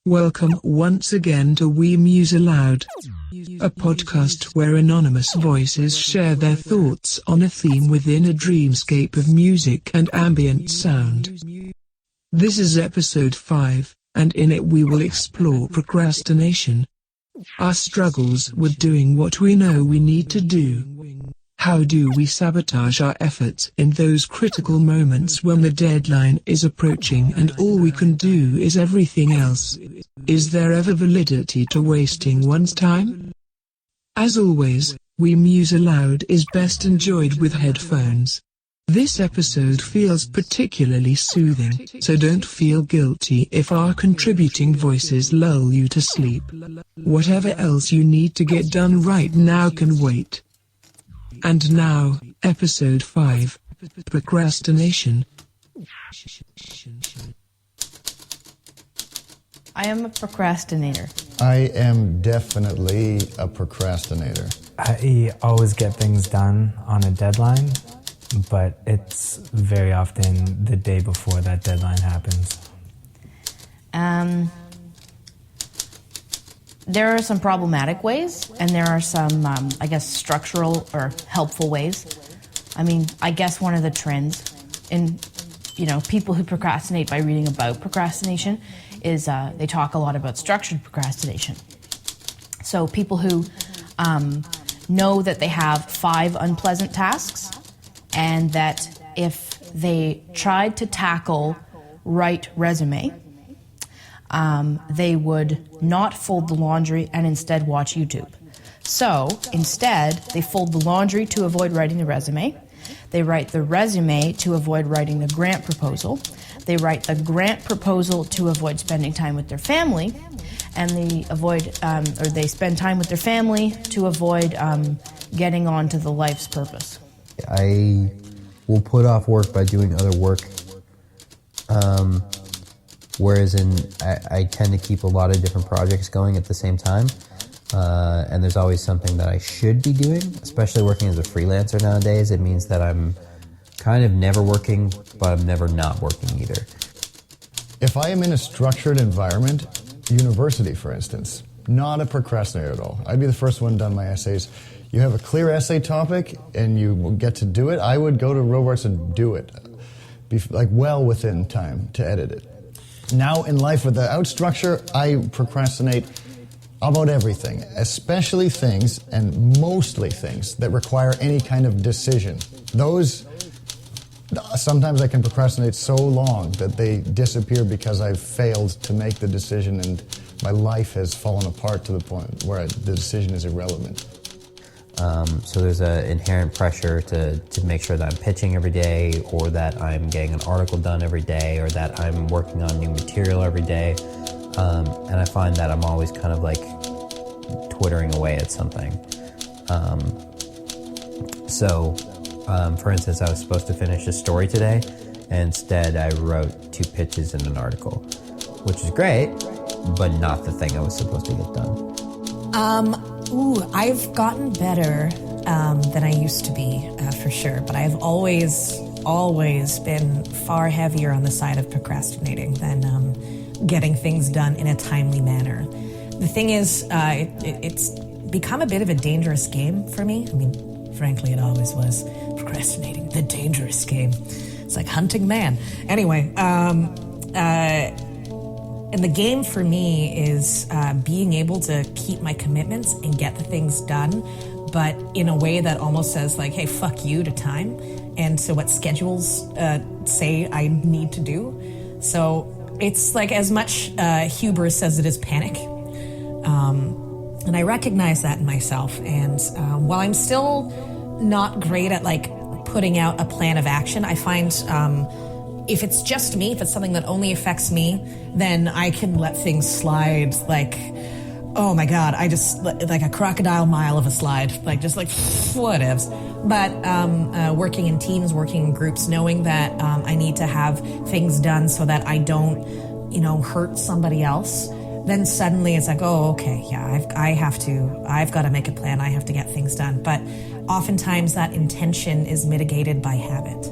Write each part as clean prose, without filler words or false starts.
Welcome once again to Muse Aloud, a podcast where anonymous voices share their thoughts on a theme within a dreamscape of music and ambient sound. This is episode 5, and in it we will explore procrastination, our struggles with doing what we know we need to do. How do we sabotage our efforts in those critical moments when the deadline is approaching and all we can do is everything else? Is there ever validity to wasting one's time? As always, Muse Aloud is best enjoyed with headphones. This episode feels particularly soothing, so don't feel guilty if our contributing voices lull you to sleep. Whatever else you need to get done right now can wait. And now, episode 5, Procrastination. I am a procrastinator. I am definitely a procrastinator. I always get things done on a deadline, but it's very often the day before that deadline happens. There are some problematic ways, and there are some, structural or helpful ways. I guess one of the trends in, people who procrastinate by reading about procrastination is they talk a lot about structured procrastination. So people who know that they have 5 unpleasant tasks, and that if they tried to tackle write resume, they would not fold the laundry and instead watch YouTube. So instead, they fold the laundry to avoid writing the resume. They write the resume to avoid writing the grant proposal. They write the grant proposal to avoid spending time with their family, and they spend time with their family to avoid getting on to the life's purpose. I will put off work by doing other work. Whereas I tend to keep a lot of different projects going at the same time. And there's always something that I should be doing, especially working as a freelancer nowadays. It means that I'm kind of never working, but I'm never not working either. If I am in a structured environment, university for instance, not a procrastinator at all. I'd be the first one done my essays. You have a clear essay topic and you get to do it, I would go to Robarts and do it. Be well within time to edit it. Now in life without structure, I procrastinate about everything, especially things and mostly things that require any kind of decision. Those, sometimes I can procrastinate so long that they disappear because I've failed to make the decision and my life has fallen apart to the point where the decision is irrelevant. So there's an inherent pressure to make sure that I'm pitching every day, or that I'm getting an article done every day, or that I'm working on new material every day. And I find that I'm always kind of twittering away at something. For instance, I was supposed to finish a story today, and instead I wrote 2 pitches in an article, which is great, but not the thing I was supposed to get done. I've gotten better than I used to be, for sure. But I've always been far heavier on the side of procrastinating than getting things done in a timely manner. The thing is, it's become a bit of a dangerous game for me. Frankly, it always was. Procrastinating, the dangerous game. It's like hunting man. Anyway, and the game for me is being able to keep my commitments and get the things done, but in a way that almost says hey, fuck you to time. And so what schedules say I need to do. So it's as much hubris as it is panic. And I recognize that in myself. And while I'm still not great at putting out a plan of action, I find if it's just me, if it's something that only affects me, then I can let things slide oh my God, I just, a crocodile mile of a slide, whatevs. But working in teams, working in groups, knowing that I need to have things done so that I don't, hurt somebody else, then suddenly it's oh, okay, yeah, I've got to make a plan, I have to get things done. But oftentimes that intention is mitigated by habit.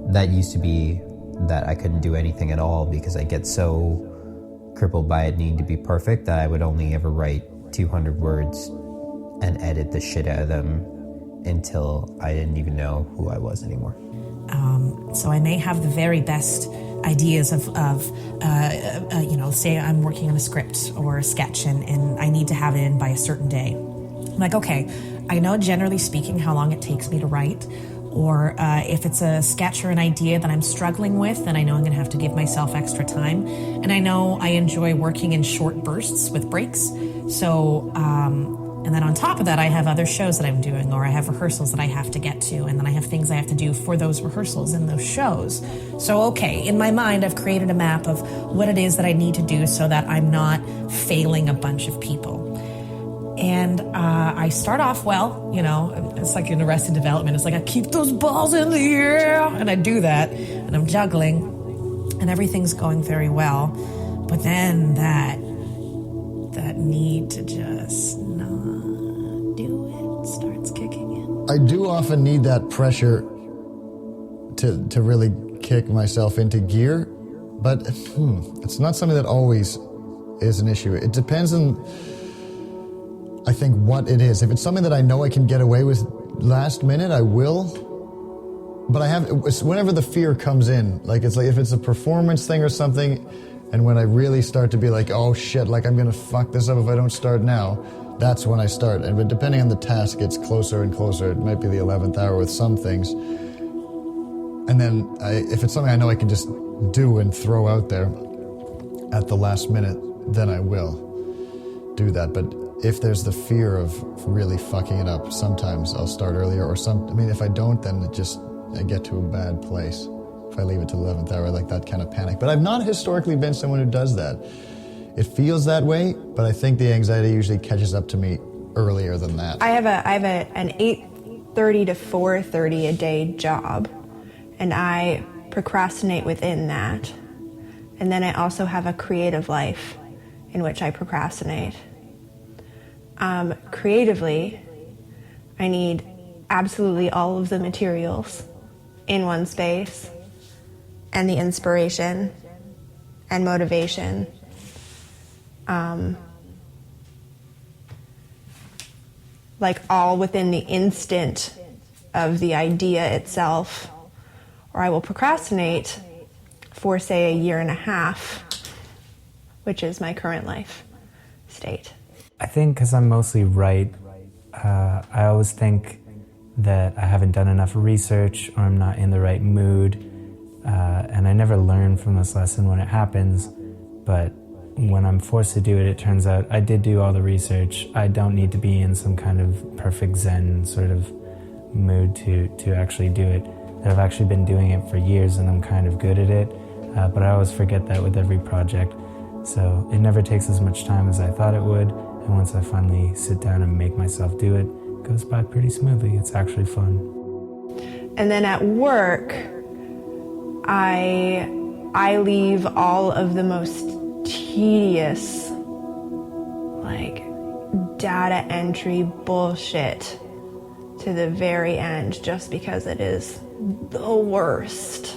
That used to be that I couldn't do anything at all because I get so crippled by it needing to be perfect that I would only ever write 200 words and edit the shit out of them until I didn't even know who I was anymore. So I may have the very best ideas of say I'm working on a script or a sketch and I need to have it in by a certain day. I'm like, okay, I know generally speaking how long it takes me to write, or if it's a sketch or an idea that I'm struggling with, then I know I'm going to have to give myself extra time. And I know I enjoy working in short bursts with breaks. So, and then on top of that, I have other shows that I'm doing, or I have rehearsals that I have to get to, and then I have things I have to do for those rehearsals and those shows. So, okay, in my mind, I've created a map of what it is that I need to do so that I'm not failing a bunch of people. And I start off well, it's like in Arrested Development. It's like I keep those balls in the air, and I do that, and I'm juggling, and everything's going very well. But then that need to just not do it starts kicking in. I do often need that pressure to really kick myself into gear, but it's not something that always is an issue. It depends on, I think, what it is. If it's something that I know I can get away with last minute, I will. But it's whenever the fear comes in, it's like if it's a performance thing or something, and when I really start to be like, oh shit, I'm gonna fuck this up if I don't start now, that's when I start. But depending on the task, it's closer and closer. It might be the 11th hour with some things. And then if it's something I know I can just do and throw out there at the last minute, then I will do that. But if there's the fear of really fucking it up, sometimes I'll start earlier, or if I don't, then I get to a bad place. If I leave it to the 11th hour, that kind of panic. But I've not historically been someone who does that. It feels that way, but I think the anxiety usually catches up to me earlier than that. I have an 8:30 to 4:30 a day job, and I procrastinate within that. And then I also have a creative life in which I procrastinate. Creatively, I need absolutely all of the materials in one space, and the inspiration and motivation. All within the instant of the idea itself, or I will procrastinate for, say, a year and a half, which is my current life state. I think because I'm mostly right, I always think that I haven't done enough research or I'm not in the right mood, and I never learn from this lesson when it happens, but when I'm forced to do it, it turns out I did do all the research. I don't need to be in some kind of perfect Zen sort of mood to actually do it. That I've actually been doing it for years and I'm kind of good at it, but I always forget that with every project. So it never takes as much time as I thought it would, and once I finally sit down and make myself do it, it goes by pretty smoothly. It's actually fun. And then at work, I leave all of the most tedious, data entry bullshit to the very end, just because it is the worst.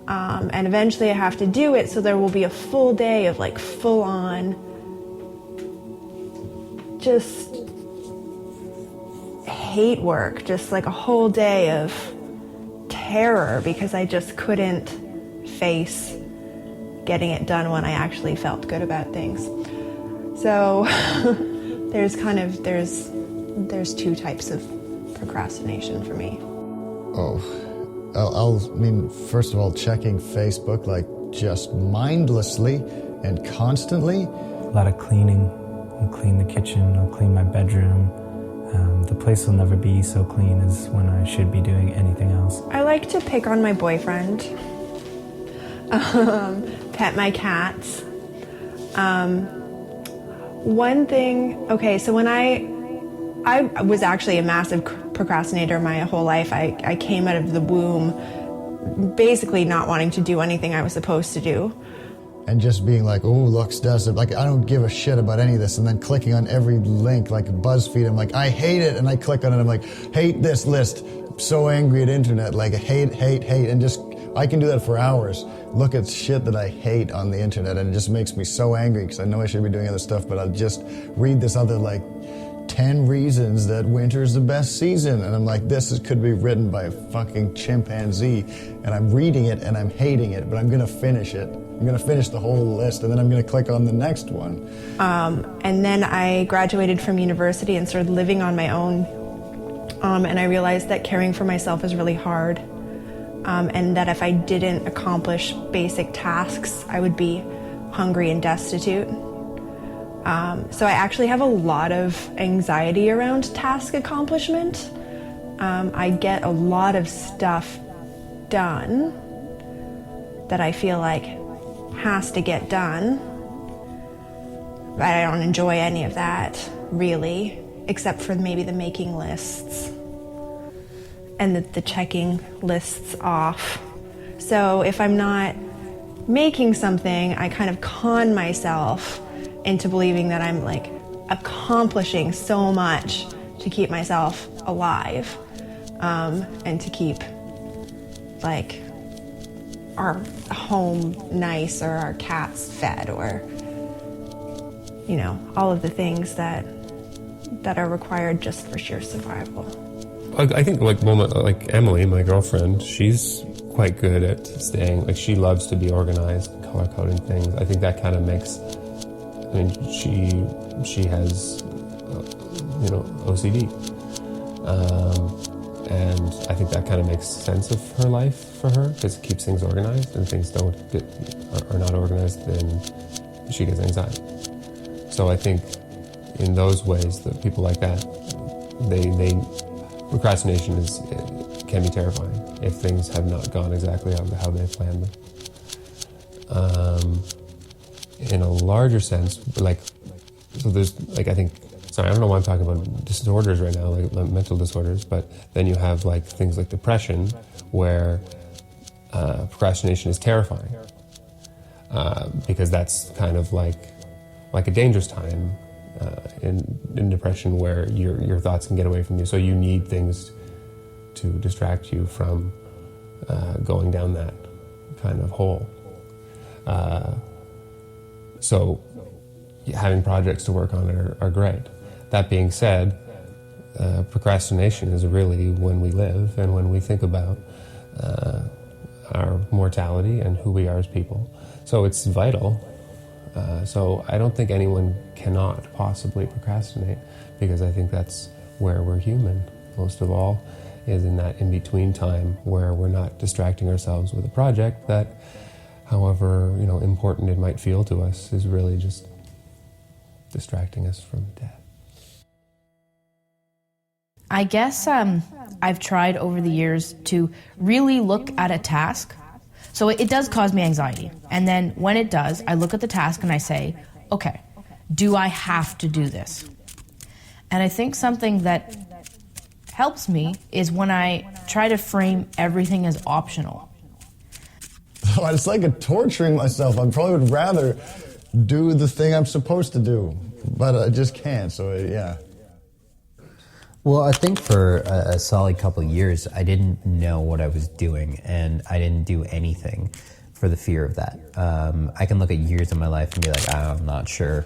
And eventually I have to do it, so there will be a full day of full on just hate work, just a whole day of terror because I just couldn't face getting it done when I actually felt good about things. So there's two types of procrastination for me. First of all, checking Facebook just mindlessly and constantly. A lot of cleaning. I'll clean the kitchen, I'll clean my bedroom. The place will never be so clean as when I should be doing anything else. I like to pick on my boyfriend, pet my cats. One thing, so when I was actually a massive procrastinator my whole life. I came out of the womb basically not wanting to do anything I was supposed to do. And just being like, oh, looks does it. I don't give a shit about any of this. And then clicking on every link, like BuzzFeed, I'm like, I hate it. And I click on it, I'm like, hate this list. So angry at internet, hate. And just I can do that for hours. Look at shit that I hate on the internet, and it just makes me so angry because I know I should be doing other stuff, but I'll just read this other, 10 reasons that winter's the best season. And I'm like, could be written by a fucking chimpanzee. And I'm reading it and I'm hating it, but I'm going to finish it. I'm going to finish the whole list, and then I'm going to click on the next one. And then I graduated from university and started living on my own. And I realized that caring for myself is really hard. And that if I didn't accomplish basic tasks, I would be hungry and destitute. So I actually have a lot of anxiety around task accomplishment. I get a lot of stuff done that I feel like has to get done, but I don't enjoy any of that, really, except for maybe the making lists and the checking lists off. So if I'm not making something, I kind of con myself into believing that I'm accomplishing so much to keep myself alive, and to keep our home nice, or our cats fed, or all of the things that are required just for sheer survival. I think Emily, my girlfriend, she's quite good at staying, she loves to be organized, color coding things. I think that kind of makes, she has OCD, and I think that kind of makes sense of her life for her, because it keeps things organized, and things are not organized, then she gets anxiety. So I think in those ways, that people like that, procrastination can be terrifying if things have not gone exactly how they planned them. In a larger sense, so there's I think, sorry, I don't know why I'm talking about disorders right now, like mental disorders, but then you have things like depression, where procrastination is terrifying, because that's kind of like a dangerous time in depression, where your thoughts can get away from you. So you need things to distract you from going down that kind of hole. So having projects to work on are great. That being said, procrastination is really when we live and when we think about our mortality and who we are as people. So it's vital. So I don't think anyone cannot possibly procrastinate, because I think that's where we're human. Most of all is in that in-between time where we're not distracting ourselves with a project that, however important it might feel to us, is really just distracting us from death. I guess I've tried over the years to really look at a task. So it does cause me anxiety. And then when it does, I look at the task and I say, okay, do I have to do this? And I think something that helps me is when I try to frame everything as optional. It's like torturing myself. I probably would rather do the thing I'm supposed to do, but I just can't, so yeah. Well, I think for a solid couple of years, I didn't know what I was doing, and I didn't do anything for the fear of that. I can look at years of my life and be like, I'm not sure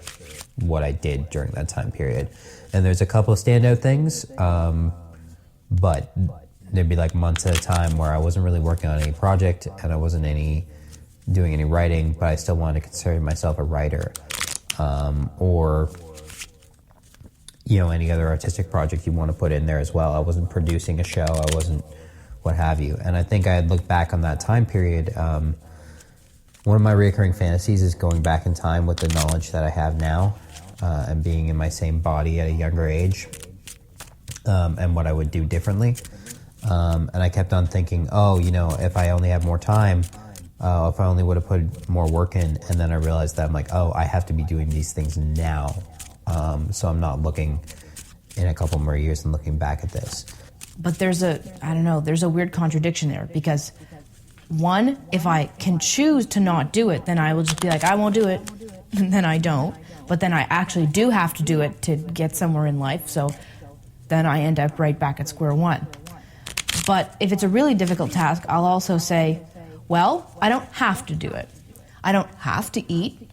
what I did during that time period. And there's a couple of standout things, but there'd be months at a time where I wasn't really working on any project, and I wasn't doing any writing, but I still wanted to consider myself a writer, or any other artistic project you want to put in there as well. I wasn't producing a show, I wasn't what have you. And I think I had looked back on that time period. One of my recurring fantasies is going back in time with the knowledge that I have now, and being in my same body at a younger age, and what I would do differently. And I kept on thinking, if I only have more time, if I only would have put more work in. And then I realized that I'm I have to be doing these things now. So I'm not looking in a couple more years and looking back at this. But there's a weird contradiction there, because one, if I can choose to not do it, then I will just be I won't do it, and then I don't. But then I actually do have to do it to get somewhere in life, so then I end up right back at square one. But if it's a really difficult task, I'll also say, Well, I don't have to do it. I don't have to eat.